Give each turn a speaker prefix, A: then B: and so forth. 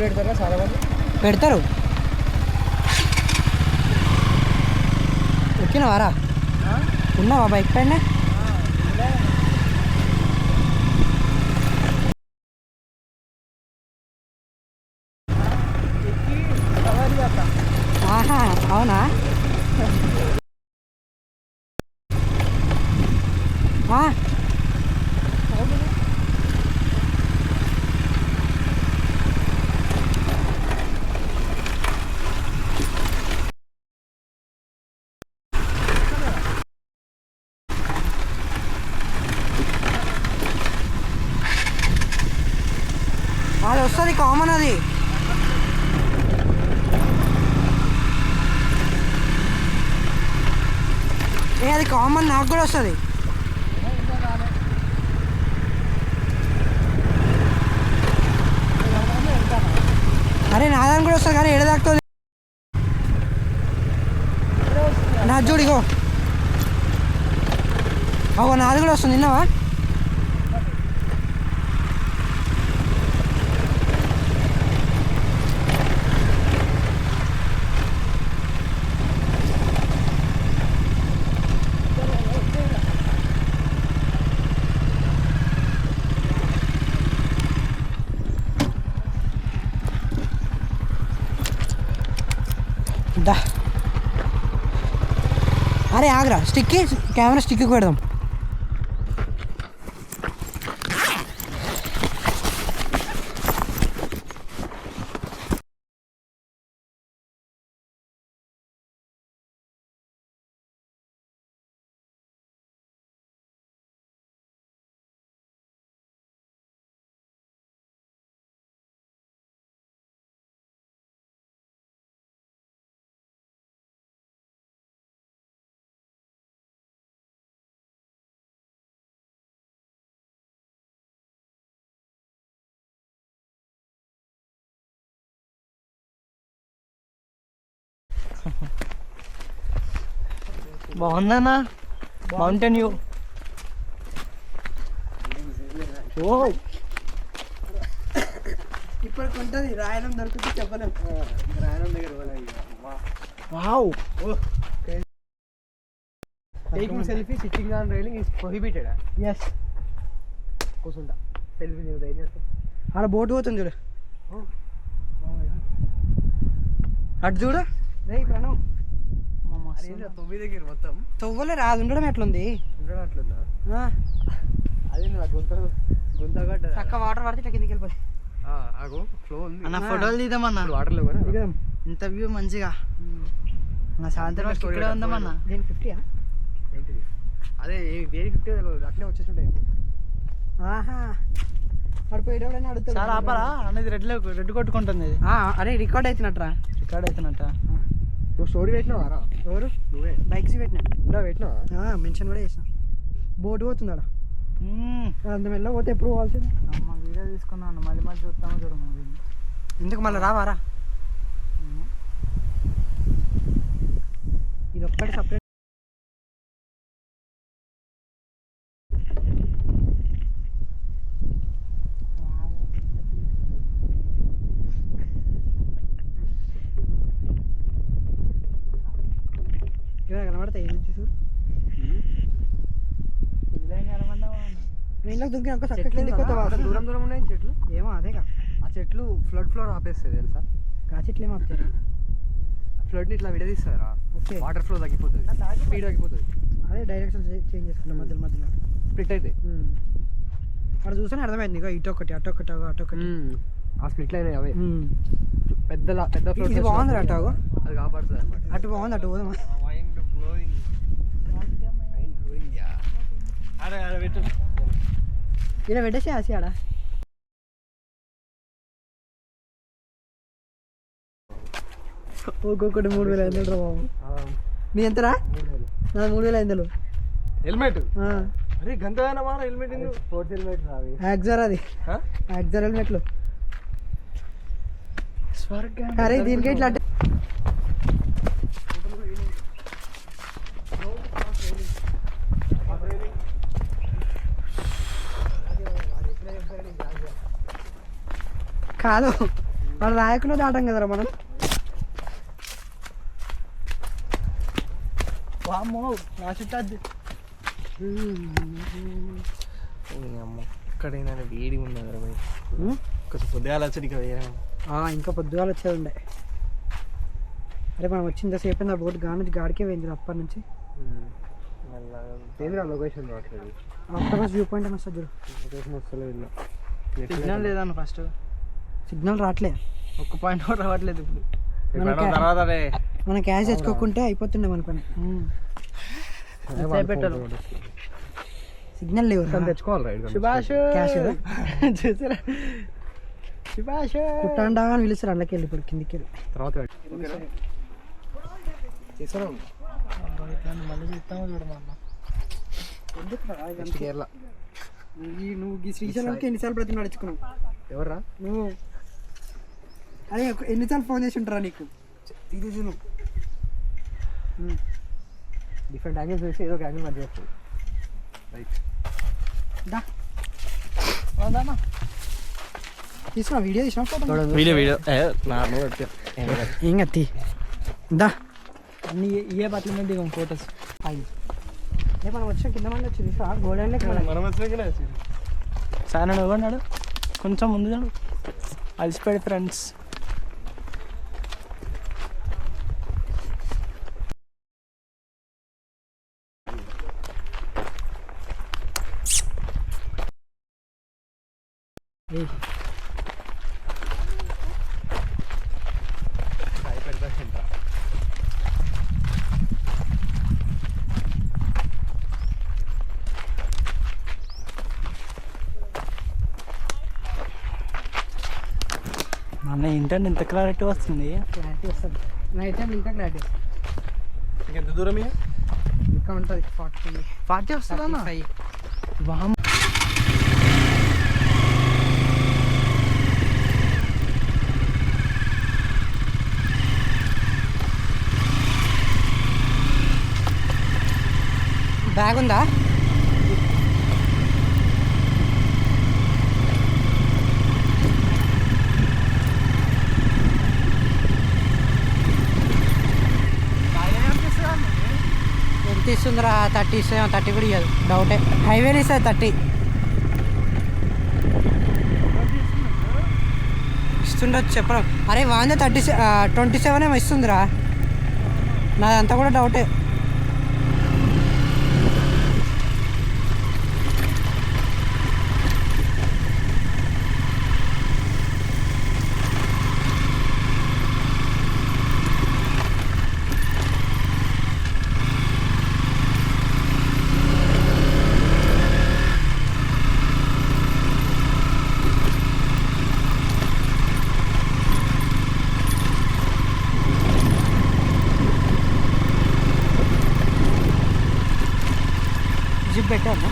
A: పెడతారా చాలా మంది?
B: పెడతారు. ఎక్కినవారా? ఉన్నావా బైక్ పైన? ఆహా, అవునా? అది వస్తుంది కామన్, అది అది కామన్, నాకు కూడా వస్తుంది. అరే నాదాన్ని కూడా వస్తుంది కానీ ఎడదాకుతుంది నా చూడిగో. అగో నాది కూడా వస్తుంది, విన్నావా? దా, అరే ఆగ్రా, స్టిక్కి కెమెరా స్టిక్కి పెడదాం.
A: బాగుందన్నా మౌంటైన్ వ్యూ. ఓ
B: ఇప్పటికి ఉంటుంది, రాయడం దొరికితే చెప్పలేము.
A: రాయడం దగ్గర
B: wow.
A: Taking selfie sitting on railing is prohibited.
B: Yes,
A: కూర్చుంటా సెల్ఫీ దిగుతా.
B: ఆడ బోట్ పోతుంది చూడు, అటు చూడు. రే ప్రణవ్,
A: తొమ్మిది దగ్గర మొత్తం
B: తవ్వలే రాదు, ఉండడం ఎట్లుంది?
A: ఉండట్లేదా? అది గుంతగడ్డ
B: చక్క వాటర్ పడితే ఇట్లా కిందికి వెళ్ళిపోయి.
A: ఫ్లో ఉంది
B: అన్న ఫోటోలు తీద్దామన్నా,
A: వాటర్లో
B: దిగదాం. ఇంత వ్యూ మంచిగా. నా సాయంత్రం ఇక్కడే ఉందామన్నా. నేను 50
A: ఏంటిది? అదే వేరే 50 అట్లే వచ్చేస్తుంటాయి.
B: ఆహా, పడిపోయేటోడని అడుగుతాడు.
A: చాలా ఆపరా అనేది రెడ్ కొట్టుకుంటుంది ఇది.
B: అరే రికార్డ్ అవుతున్నట్రా,
A: రికార్డ్ అవుతున్నట్ట. నువ్వు స్టోరీ పెట్టినావారా?
B: ఎవరు?
A: నువ్వే.
B: బైక్స్ పెట్టినా.
A: పెట్టినావా?
B: మెన్షన్ కూడా చేసిన. బోట్ పోతుంది ఆడ, అంత మెల్ల పోతే ఎప్పుడు పోవాల్సింది.
A: అమ్మ వీడియో తీసుకున్నాను, మళ్ళీ మళ్ళీ చూస్తాము చూడు.
B: ఎందుకు మళ్ళీ రావారా? ఇది ఒక్కటి సపరేట్. కనబడతాయి ఏం చూసు. నేను దుంకినాక
A: దూరం దూరం ఉన్నాయి చెట్లు.
B: ఏమో అదేగా,
A: ఆ చెట్లు ఫ్లోర్ ఆపేస్తాయి తెలుసా?
B: ఆ చెట్లు ఏమో ఆపుతారా?
A: ఫ్లడ్ని ఇట్లా విడదీస్తారా,
B: ఓకే.
A: వాటర్ ఫ్లో తగ్గిపోతుంది, స్పీడ్ తగ్గిపోతుంది.
B: అదే డైరెక్షన్ చేంజ్ చేసుకుంటాం మధ్యలో మధ్యలో,
A: స్ప్లిట్ అయితే.
B: అక్కడ చూస్తేనే అర్థమైంది, ఇక ఇటు ఒకటి అటు ఒకటి అటు ఒకటి.
A: ఆ స్ప్లిట్ లైన్ అవే పెద్ద ఫ్లోర్.
B: ఇది బాగుంది అటు,
A: అది కాపాడుతుంది అనమాట.
B: అటు బాగుంది, అటు పోదామా? ఇలా పెట్టేసి ఆసి ఆడ. ఒక్కొక్కటి 3500 రా బాబు. నీ ఎంతరా? నాది 3500.
A: హెల్మెట్? అరే గంతగానే మారా హెల్మెట్. స్పోర్ట్స్ హెల్మెట్ రావి.
B: యాక్జర్, అది యాక్జర్ హెల్మెట్లు. అరే దీనికి ఇట్లా అంటే కాదు, వాళ్ళు రాయకుండా దాటాం కదరా మనం. వామ్మో నా చుట్టూ
A: అమ్మ ఎక్కడైనా వేడి ఉంది కదా భయ్. కొంచెం పొద్దుగాల వచ్చి ఇక వేరే
B: ఇంకా పొద్దుగాల వచ్చేది ఉండే. అరే మనం వచ్చిందసేపు ఆ బోట్ గాడికే పోయింది అప్పటి నుంచి.
A: లొకేషన్ రావట్లేదు.
B: ఆక్టోపస్ వ్యూ పాయింట్ అని వస్తుంది చూడు.
A: లొకేషన్ వస్తలేదు.
B: సిగ్నల్ లేదన్న ఫస్ట్ సిగ్నల్ రావట్లే. ఒక్క పాయింట్ కూడా రావట్లేదు ఇప్పుడు. మన క్యాష్ తెచ్చుకోకుంటే అయిపోతుండే మన పని. పెట్టాలి సిగ్నల్ లేవు
A: తెచ్చుకోవాలి రైడ్.
B: సుభాష్ క్యాష్ చూసారా సుభాష్ కుట్టాండా అని పిలుస్తారు. అందులోకి వెళ్ళి ఇప్పుడు కిందికి వెళ్ళి
A: తర్వాత చేసాను.
B: మళ్ళీ చూస్తామో చూడమన్నా. ఎందుకు
A: కేరళ
B: నువ్వు ఈ శ్రీశైలంకి ఎన్నిసార్లు ప్రతి నడుచుకున్నావు?
A: ఎవర్రా
B: నువ్వు? అదే ఎన్నిసార్లు ఫోన్ చేసి ఉంటారా నీకు?
A: తీసి నువ్వు డిఫరెంట్ యాంగిల్స్ వేసి ఏదో ఒక యాంగిల్ మధ్య చేస్తావు. రైట్
B: తీసుకున్నా వీడియో తీసినా ఫోటో
A: వీడియో
B: ఏం కత్తి దా అన్ని ఏ బట్టల మీద దిగం ఫొటోస్. అయ్యి మనం వచ్చిన కింద మంది వచ్చి తీసా గోడలే
A: మనం వచ్చిన
B: సార్ ఎవన్నాడు కొంచెం ముందు నాడు అలసిపోయాడు ఫ్రెండ్స్. మన ఇంటర్ ఎంత క్లారిటీ వస్తుంది? క్లారిటీ వస్తుంది నైట్ టైం ఇంకా క్లారిటీ వస్తుంది.
A: ఎంత దూరం
B: ఇంకా ఉంటుంది 40 వస్తుంది అన్న. వామ్ బ్యాగ్ ఉందా? ఎంత ఇస్తుందిరా? 30 ఇస్తుంది. 30 కూడా ఇవ్వదు డౌటే. హైవేని ఇస్తుంది 30 ఇస్తుండొచ్చు చెప్పరా. అరే వాందే 27 ఏమో ఇస్తుందిరా. నాదంతా కూడా డౌటే. జిప్ పెట్టాను